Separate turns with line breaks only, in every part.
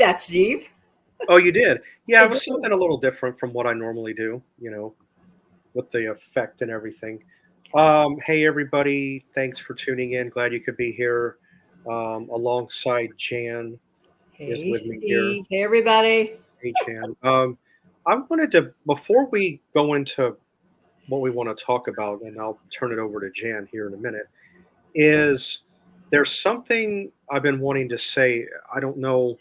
that, Steve.
Oh, you did? Yeah,
I
it was
did.
something a little different from what I normally do, with the effect and everything. Hey, everybody. Thanks for tuning in. Glad you could be here. Alongside Jan is
Hey,
with me here.
Steve. Hey, everybody.
Hey, Jan. I wanted to, before we go into what we want to talk about, and I'll turn it over to Jan here in a minute, is there's something I've been wanting to say. I don't know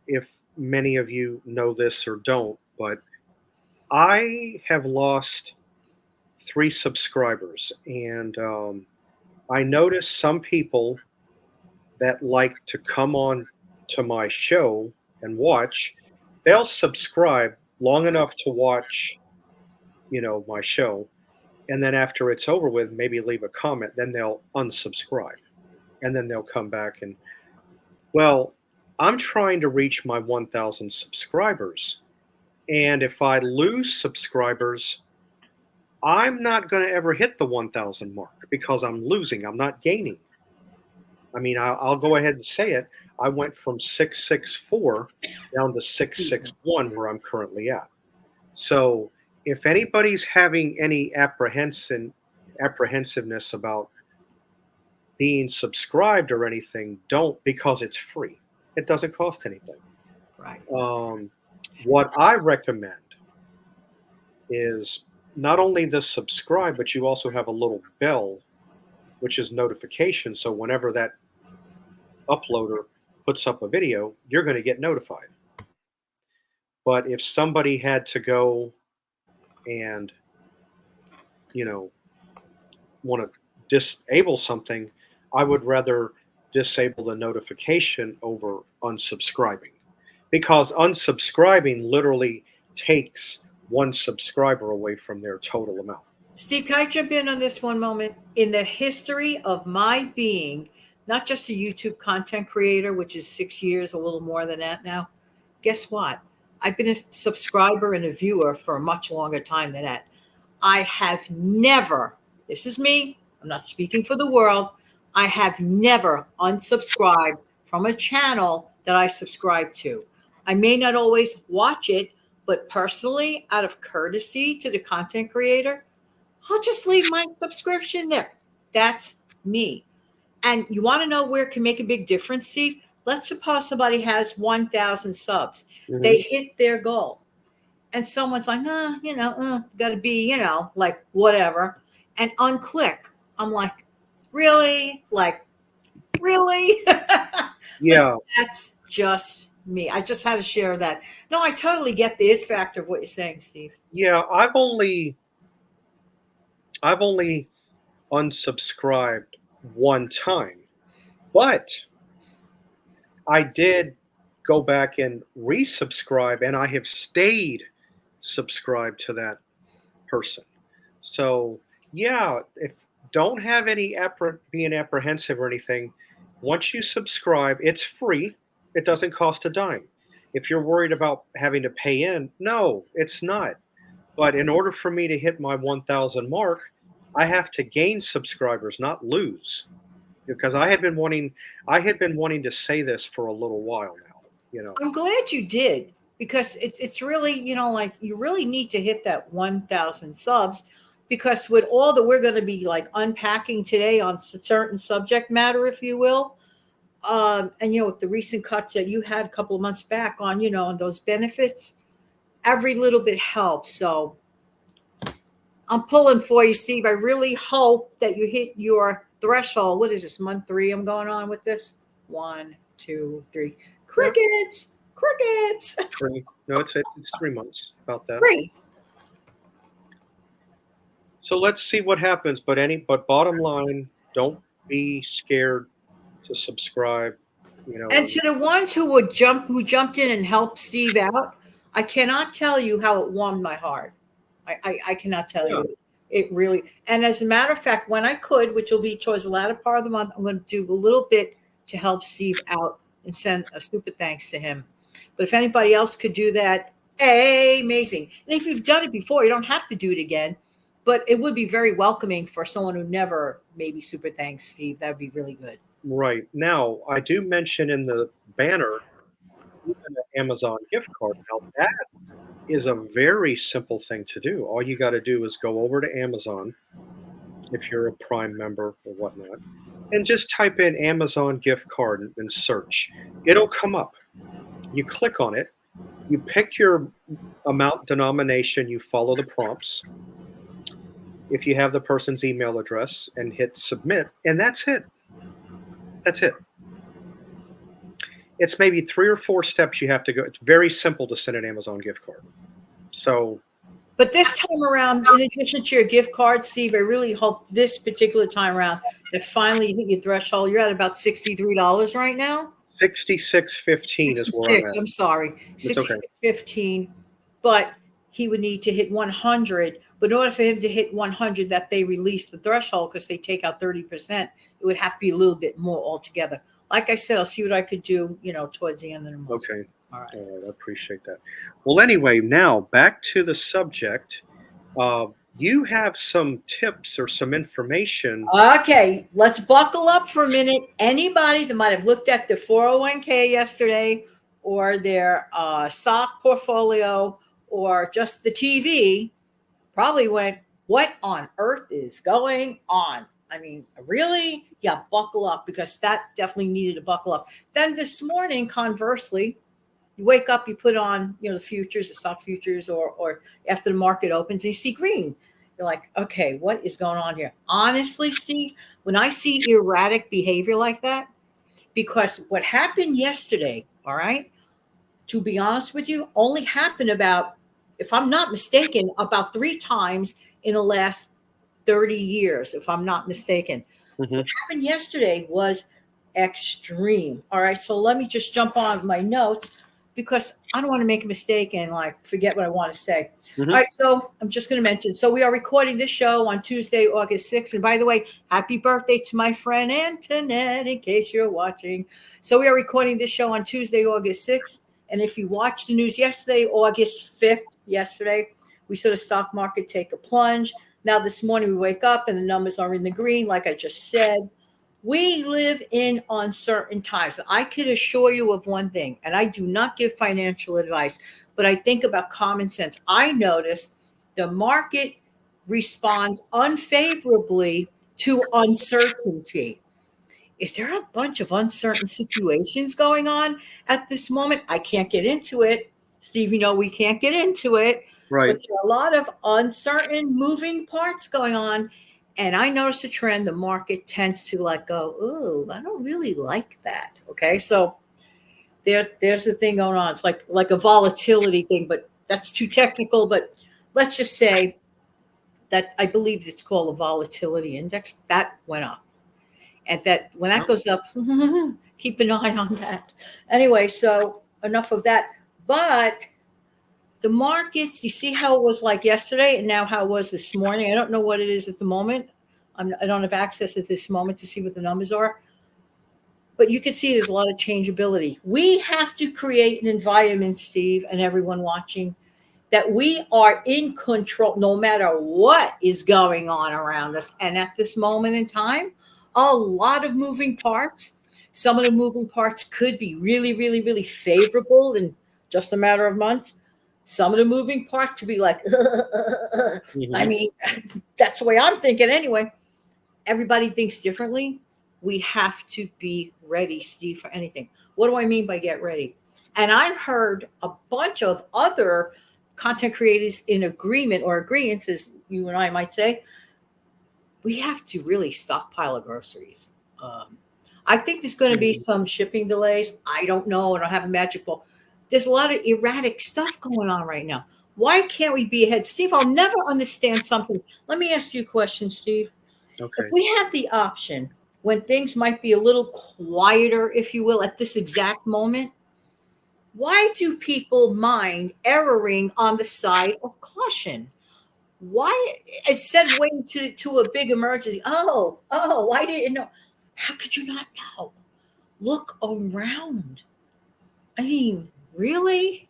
if many of you know this or don't, but I have lost 3 subscribers, and I noticed some people that like to come on to my show and watch. They'll subscribe long enough to watch, my show, and then after it's over with, maybe leave a comment. Then they'll unsubscribe, and then they'll come back and well, I'm trying to reach my 1,000 subscribers, and if I lose subscribers, I'm not going to ever hit the 1,000 mark because I'm losing. I'm not gaining. I mean, I'll go ahead and say it. I went from 664 down to
Excuse me.
661 where I'm currently at. So if anybody's having any apprehensiveness about being subscribed or anything, don't, because it's free. It doesn't cost anything.
Right.
What I recommend is not only the subscribe, but you also have a little bell, which is notification. So whenever that uploader puts up a video, you're going to get notified. But if somebody had to go and, want to disable something, I would rather disable the notification over unsubscribing because unsubscribing literally takes one subscriber away from their total amount.
Steve, can I jump in on this one moment? In the history of my being, not just a YouTube content creator, which is 6 years, a little more than that now, guess what? I've been a subscriber and a viewer for a much longer time than that. I have never, this is me, I'm not speaking for the world, I have never unsubscribed from a channel that I subscribe to. I may not always watch it, but personally, out of courtesy to the content creator, I'll just leave my subscription there. That's me. And you want to know where it can make a big difference, Steve? Let's suppose somebody has 1,000 subs.
Mm-hmm.
They hit their goal. And someone's like, got to be, like whatever. And unclick. I'm like, really? Like, really?
Yeah.
That's just me. I just had to share that. No, I totally get the it factor of what you're saying, Steve.
Yeah, I've only unsubscribed one time, but I did go back and resubscribe, and I have stayed subscribed to that person. So yeah, if don't have any being apprehensive or anything. Once you subscribe, it's free. It doesn't cost a dime. If you're worried about having to pay in, no, it's not. But in order for me to hit my 1,000 mark, I have to gain subscribers, not lose. Because I had been wanting to say this for a little while now.
I'm glad you did because it's really, like you really need to hit that 1,000 subs because with all that we're going to be like unpacking today on certain subject matter, if you will, and with the recent cuts that you had a couple of months back on, on those benefits, every little bit helps. So I'm pulling for you, Steve. I really hope that you hit your threshold. What is this, month 3 I'm going on with this? 1, 2, 3. Crickets. Crickets.
3. No, it's 3 months, about that.
3.
So let's see what happens. But bottom line, don't be scared to subscribe.
And to the ones who jumped in and helped Steve out, I cannot tell you how it warmed my heart. I cannot tell you. It really. And as a matter of fact, when I could, which will be towards the latter part of the month, I'm going to do a little bit to help Steve out and send a super thanks to him. But if anybody else could do that, amazing. And if you've done it before, you don't have to do it again. But it would be very welcoming for someone who never maybe super thanks Steve. That would be really good.
Right. Now, I do mention in the banner even an Amazon gift card. Now, that is a very simple thing to do. All you got to do is go over to Amazon if you're a Prime member or whatnot, and just type in Amazon gift card and search. It'll come up. You click on it, you pick your amount denomination, you follow the prompts. If you have the person's email address and hit submit, and that's it. That's it. It's maybe 3 or 4 steps you have to go. It's very simple to send an Amazon gift card. So,
But this time around, in addition to your gift card, Steve, I really hope this particular time around that finally you hit your threshold. You're at about $63 right now.
66.15 is where I'm
66,
at.
I'm sorry,
It's okay.
66.15, but he would need to hit 100. But in order for him to hit 100, that they release the threshold because they take out 30%, it would have to be a little bit more altogether. Like I said, I'll see what I could do, towards the end of the month.
Okay.
All right.
All right. I appreciate that. Well, anyway, now back to the subject. You have some tips or some information.
Okay, let's buckle up for a minute. Anybody that might have looked at their 401k yesterday or their stock portfolio or just the TV probably went, what on earth is going on? I mean, really? Yeah, buckle up, because that definitely needed to buckle up. Then this morning, conversely, you wake up, you put on, the futures, the stock futures, or after the market opens, and you see green. You're like, okay, what is going on here? Honestly, Steve, when I see erratic behavior like that, because what happened yesterday, all right, to be honest with you, only happened about, if I'm not mistaken, about 3 times in the last 30 years, if I'm not mistaken.
Mhm.
What happened yesterday was extreme. All right, so let me just jump on my notes because I don't want to make a mistake and forget what I want to say.
Mhm.
All right, so I'm just going to mention. So we are recording this show on Tuesday, August 6th. And by the way, happy birthday to my friend Antoinette, in case you're watching. So we are recording this show on Tuesday, August 6th. And if you watched the news yesterday, August 5th, yesterday, we saw the stock market take a plunge. Now this morning we wake up and the numbers are in the green, like I just said. We live in uncertain times. I could assure you of one thing, and I do not give financial advice, but I think about common sense. I notice the market responds unfavorably to uncertainty. Is there a bunch of uncertain situations going on at this moment? I can't get into it. Steve, we can't get into it, but
Right.
there are a lot of uncertain moving parts going on. And I notice a trend, the market tends to go, oh, I don't really like that. Okay. So there's the thing going on. It's like a volatility thing, but that's too technical. But let's just say that I believe it's called a volatility index. That went up. And that when that goes up, keep an eye on that. Anyway, so enough of that. But the markets, you see how it was like yesterday and now how it was this morning. I don't know what it is at the moment. I don't have access at this moment to see what the numbers are. But you can see there's a lot of changeability. We have to create an environment, Steve, and everyone watching, that we are in control no matter what is going on around us. And at this moment in time, a lot of moving parts. Some of the moving parts could be really, really, really favorable in just a matter of months. Some of the moving parts could be like, I
Mhm.
mean, that's the way I'm thinking anyway. Everybody thinks differently. We have to be ready, Steve, for anything. What do I mean by get ready? And I've heard a bunch of other content creators in agreement or agreements, as you and I might say, we have to really stockpile of groceries. I think there's going to be some shipping delays. I don't know. I don't have a magic ball. There's a lot of erratic stuff going on right now. Why can't we be ahead? Steve, I'll never understand something. Let me ask you a question, Steve. If
Okay.
we have the option when things might be a little quieter, if you will, at this exact moment, why do people mind erring on the side of caution? Why, instead of waiting to a big emergency? Oh, I didn't know. How could you not know? Look around. I mean, really?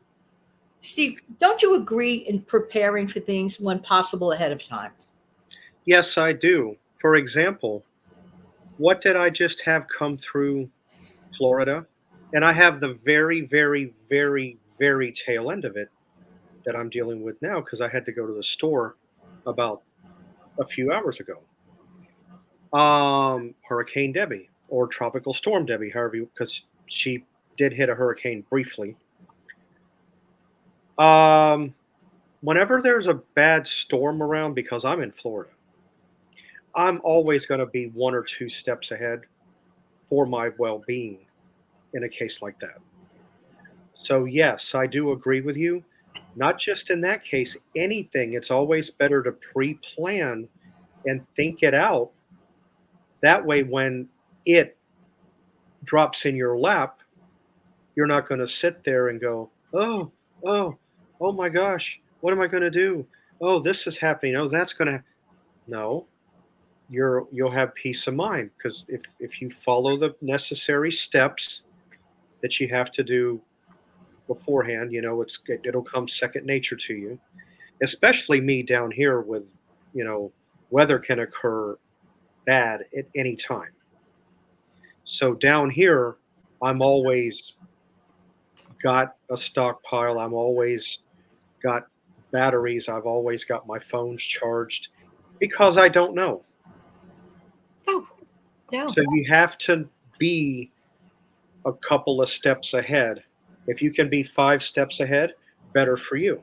Steve, don't you agree in preparing for things when possible ahead of time?
Yes, I do. For example, what did I just have come through Florida? And I have the very, very, very, very tail end of it that I'm dealing with now because I had to go to the store about a few hours ago. Hurricane Debbie or Tropical Storm Debbie, however you, because she did hit a hurricane briefly. Um, Whenever there's a bad storm around, because I'm in Florida, I'm always going to be one or two steps ahead for my well-being in a case like that. So yes, I do agree with you. Not just in that case, anything. It's always better to pre-plan and think it out. That way, when it drops in your lap, you're not going to sit there and go, "Oh, oh, oh my gosh, what am I going to do? Oh, this is happening. Oh, that's going to." No, you'll have peace of mind because if you follow the necessary steps that you have to do beforehand, it'll come second nature to you. Especially me down here with, you know, weather can occur bad at any time. So down here, I'm always got a stockpile. I'm always got batteries. I've always got my phones charged because I don't know.
No, no.
So you have to be a couple of steps ahead. If you can be 5 steps ahead, better for you.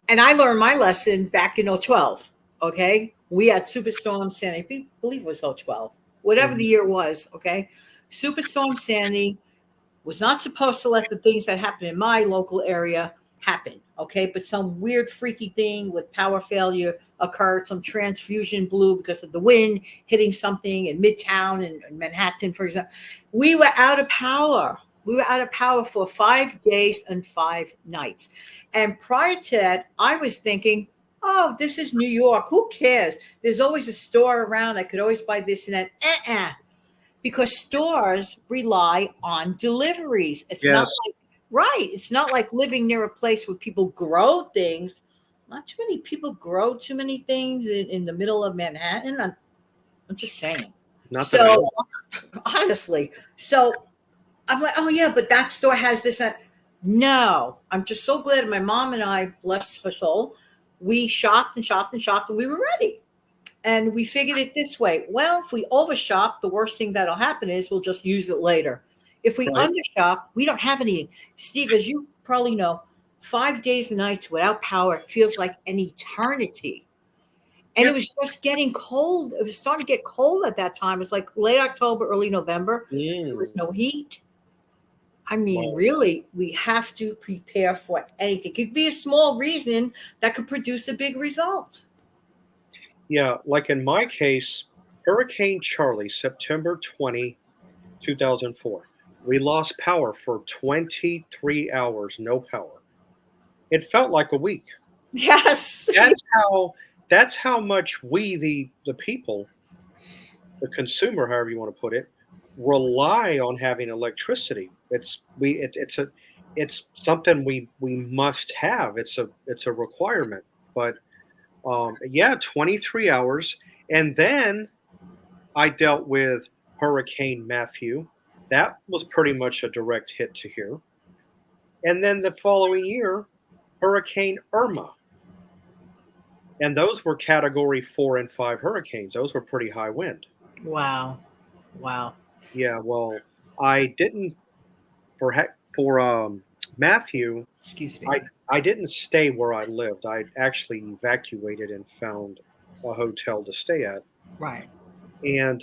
And I learned my lesson back in '12. Okay. We had Superstorm Sandy. I believe it was '12, whatever the
Mhm.
year was. Okay. Superstorm Sandy was not supposed to let the things that happened in my local area happen. Okay. But some weird, freaky thing with power failure occurred. Some transfusion blew because of the wind hitting something in Midtown and Manhattan, for example. We were out of power. We were out of power for 5 days and 5 nights. And prior to that, I was thinking, oh, this is New York. Who cares? There's always a store around. I could always buy this and that. Because stores rely on deliveries. It's not
Yes,
like, right. It's not like living near a place where people grow things. Not too many people grow too many things in the middle of Manhattan. I'm just saying.
not that I
So
know.
honestly, so I'm like, oh yeah, but that store has this. That. No, I'm just so glad my mom and I, bless her soul, we shopped and shopped and shopped, and we were ready. And we figured it this way: well, if we overshop, the worst thing that'll happen is we'll just use it later. If we
Right.
undershop, we don't have anything. Steve, as you probably know, 5 days and nights without power feels like an eternity. And it
Yeah.
was just getting cold. It was starting to get cold at that time. It was like late October, early November. So there was
Mm.
no heat. I mean,
Wow.
really, we have to prepare for anything. It could be a small reason that could produce a big result.
Yeah, like in my case, Hurricane Charlie, September 20, 2004. We lost power for 23 hours, no power. It felt like a week.
Yes.
That's how that's how much we the people, the consumer, however you want to put it, rely on having electricity. It's something we must have. It's a requirement. But yeah, 23 hours. And then I dealt with Hurricane Matthew. That was pretty much a direct hit to here. And then the following year, Hurricane Irma. And those were category 4 and 5 hurricanes. Those were pretty high wind.
Wow. Wow.
Yeah, well, I didn't for Matthew,
Excuse me.
I didn't stay where I lived. I actually evacuated and found a hotel to stay at.
Right.
And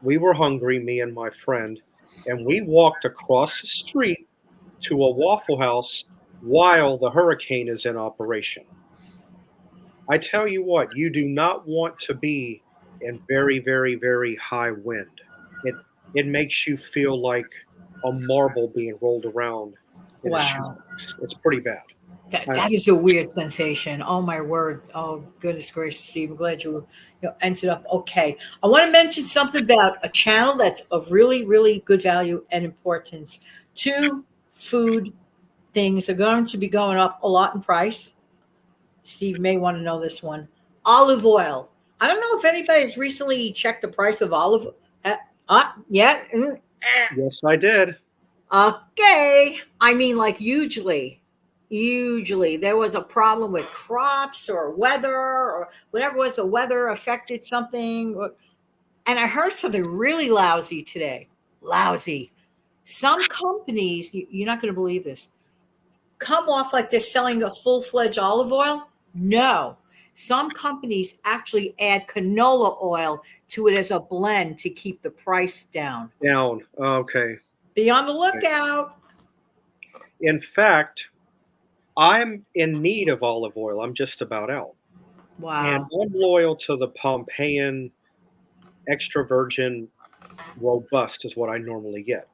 we were hungry, me and my friend, and we walked across the street to a Waffle House while the hurricane is in operation. I tell you what, you do not want to be in very, very, very high wind. It makes you feel like a marble being rolled around in a
Wow.
shoebox. It's pretty bad.
That,
I,
that is a weird sensation. Oh my word. Oh goodness gracious, Steve. I'm glad you ended up okay. I want to mention something about a channel that's of really, really good value and importance. Two food things are going to be going up a lot in price. Steve may want to know this one. Olive oil. I don't know if anybody has recently checked the price of olive. Uh, yet.
Yes, I did.
Okay. I mean, like hugely. There was a problem with crops or weather or whatever it was. The weather affected something. And I heard something really lousy today. Lousy. Some companies, you're not going to believe this, come off like they're selling a full fledged olive oil. No. Some companies actually add canola oil to it as a blend to keep the price down.
Down. Okay.
Be on the lookout.
In fact, I'm in need of olive oil. I'm just about out. And
Wow.
I'm loyal to the Pompeian extra virgin robust is what I normally get.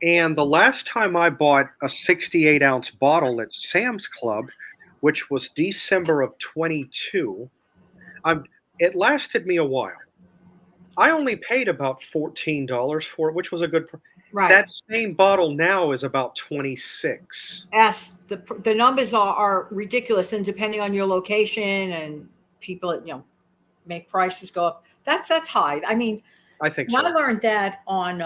And the last time I bought a 68-ounce bottle at Sam's Club, which was December of 22, I'm it lasted me a while. I only paid about $14 for it, which was a good
Right.
that same bottle now is about 26.
Yes, the numbers are ridiculous, and depending on your location and people, make prices go up. That's high. I mean,
I think
and I
so.
learned that on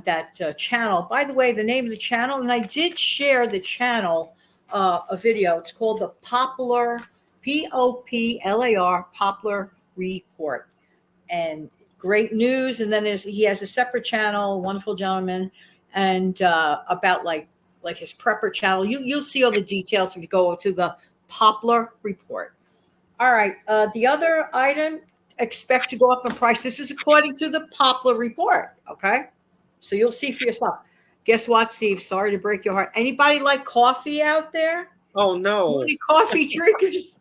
that channel. By the way, the name of the channel, and I did share the channel a video. It's called the Poplar Poplar Poplar Report, and great news. And then he has a separate channel, wonderful gentleman, and about like his prepper channel. You'll see all the details if you go to the Poplar Report. All right. The other item expect to go up in price. This is according to the Poplar Report. Okay. So you'll see for yourself. Guess what, Steve? Sorry to break your heart. Anybody like coffee out there?
Oh, no.
Any coffee drinkers?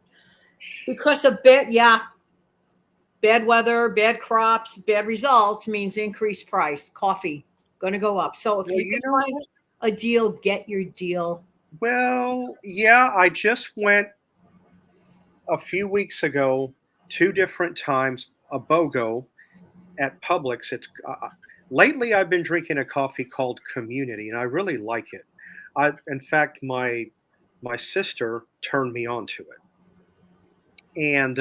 Because of bad weather, bad crops, bad results means increased price. Coffee going to go up. So if
Well,
you
you
can
know
find
what?
a deal, get your deal.
Well, yeah, I just went a few weeks ago, 2 different times, a BOGO at Publix. Lately, I've been drinking a coffee called Community, and I really like it. In fact, my sister turned me on to it, and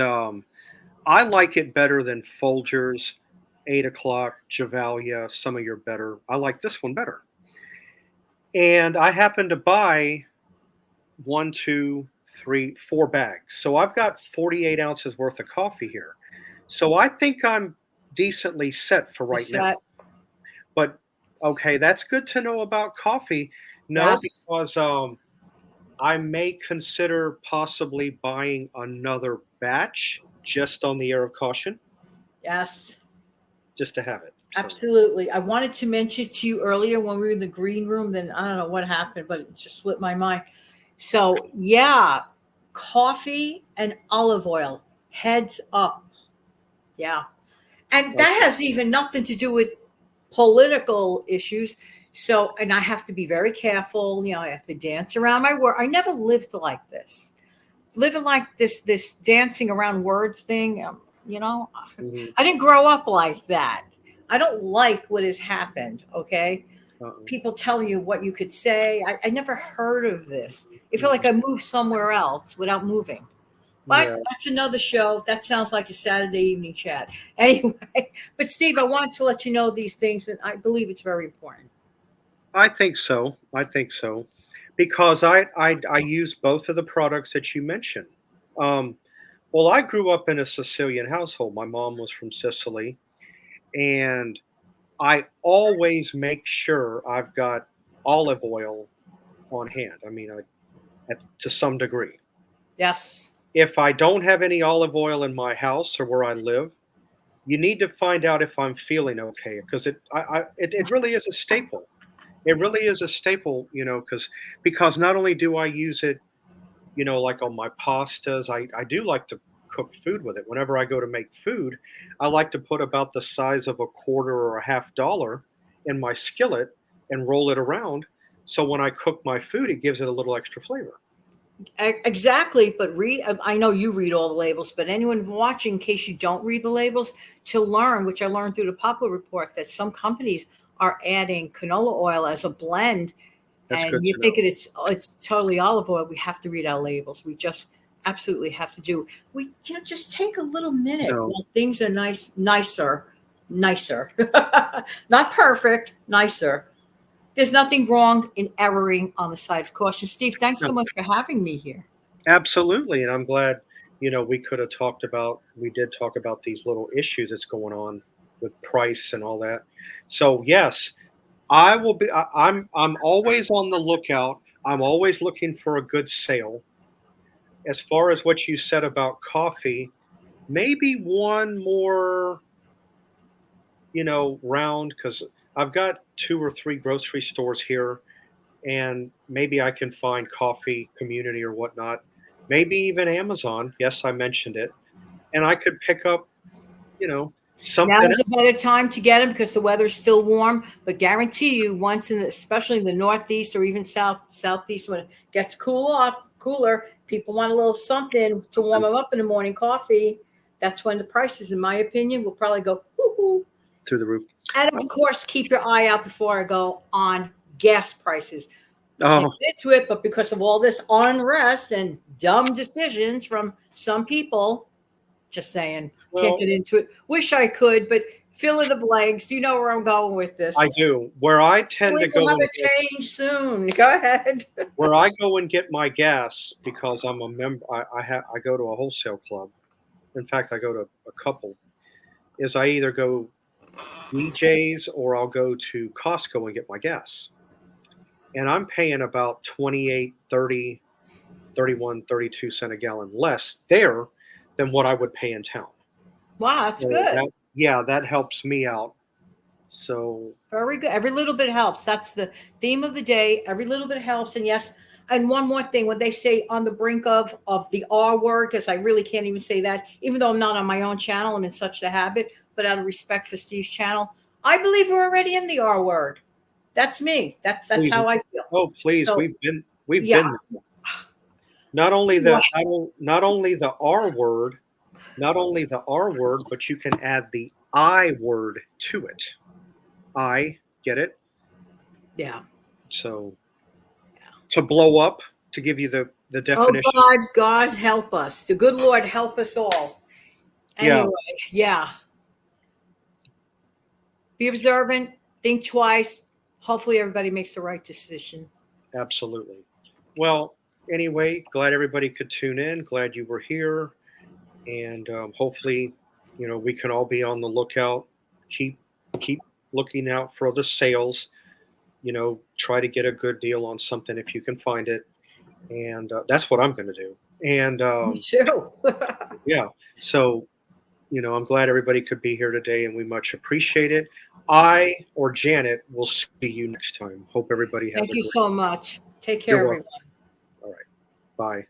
I like it better than Folgers, 8 o'clock, Javalia, some of your better. I like this one better. And I happened to buy one, two, three, 4 bags. So I've got 48 ounces worth of coffee here. So I think I'm decently set for right
Is
now.
that
But okay, that's good to know about coffee. No,
yes?
because I may consider possibly buying another batch just on the air of caution,
Yes.
just to have it. So
Absolutely. I wanted to mention to you earlier when we were in the green room, then I don't know what happened, but it just slipped my mind. So, yeah, coffee and olive oil, heads up. Yeah. And that
okay,
has even nothing to do with political issues. So, and I have to be very careful. I have to dance around my word. I never lived like this. Living like this dancing around words thing, you know,
mhm,
I didn't grow up like that. I don't like what has happened. Okay.
uh-uh,
People telling you what you could say. I never heard of this. It felt
mhm,
like I moved somewhere else without moving. But
yeah.
that's another show. That sounds like a Saturday evening chat. Anyway, but Steve, I wanted to let you know these things, and I believe it's very important.
I think so. I think so, because I use both of the products that you mentioned. Um, well, I grew up in a Sicilian household. My mom was from Sicily, and I always make sure I've got olive oil on hand. I mean, to some degree.
Yes.
If I don't have any olive oil in my house or where I live, you need to find out if I'm feeling okay because it really is a staple. It really is a staple, because not only do I use it, like on my pastas, I do like to cook food with it. Whenever I go to make food, I like to put about the size of a quarter or a half dollar in my skillet and roll it around. So when I cook my food, it gives it a little extra flavor.
Exactly, but read. I know you read all the labels, but anyone watching, in case you don't read the labels, to learn, which I learned through the Poplar Report, that some companies are adding canola oil as a blend,
That's
and
good
you
to
think
know.
it's totally olive oil. We have to read our labels. We just absolutely have to do. We just take a little minute
No,
while things are nicer. nicer. Not perfect, nicer. There's nothing wrong in erring on the side of caution. Steve, thanks so
No,
much for having me here.
absolutely, and I'm glad, we could have talked about we did talk about these little issues that's going on with price and all that. So, yes, I'm always on the lookout. I'm always looking for a good sale. As far as what you said about coffee, maybe one more, round, because I've got 2 or 3 grocery stores here, and maybe I can find Coffee Community or whatnot, maybe even Amazon. Yes, I mentioned it, and I could pick up,
Now
something
is a
else
better time to get them because the weather's still warm. But guarantee you, once in the, especially in the Northeast or even Southeast, when it gets cooler, people want a little something to warm them up in the morning. Coffee. That's when the prices, in my opinion, will probably go. Woo-hoo.
through the roof.
And of course, keep your eye out before I go on gas prices. Can't
Oh,
get into it, but because of all this unrest and dumb decisions from some people, just saying, can't
well,
get into it. Wish I could, but fill in the blanks. Do you know where I'm going with this?
I do. Where I tend
We
to
will
go
have
and
a change soon. Go ahead.
get my gas, because I'm a member. I go to a wholesale club. In fact, I go to a couple. Is I either go BJ's or I'll go to Costco and get my gas. And I'm paying about 28, 30, 31, 32 cent a gallon less there than what I would pay in town.
Wow, that's
So
good.
that, yeah, that helps me out. So
Very good. Every little bit helps. That's the theme of the day. Every little bit helps. And yes, and one more thing, when they say on the brink of the R word, because I really can't even say that, even though I'm not on my own channel, I'm in such a habit, but out of respect for Steve's channel, I believe we're already in the R word. That's me. That's
please,
how I feel.
oh please,
So
we've
yeah.
been there. Not only the R word, but you can add the I word to it. I get it.
Yeah.
So to blow up, to give you the
Oh
definition.
God help us. The good Lord help us all.
Yeah,
Anyway, yeah. Be observant, think twice. Hopefully everybody makes the right decision.
absolutely. Well, anyway, glad everybody could tune in. Glad you were here, and hopefully, we can all be on the lookout. Keep keep looking out for the sales. Try to get a good deal on something if you can find it, and that's what I'm going to do. And
Me too.
yeah, so I'm glad everybody could be here today, and we much appreciate it. I or Janet will see you next time. Hope everybody has
Thank
a
you
great.
so much. Take
You're
care,
welcome.
everyone.
All right. Bye.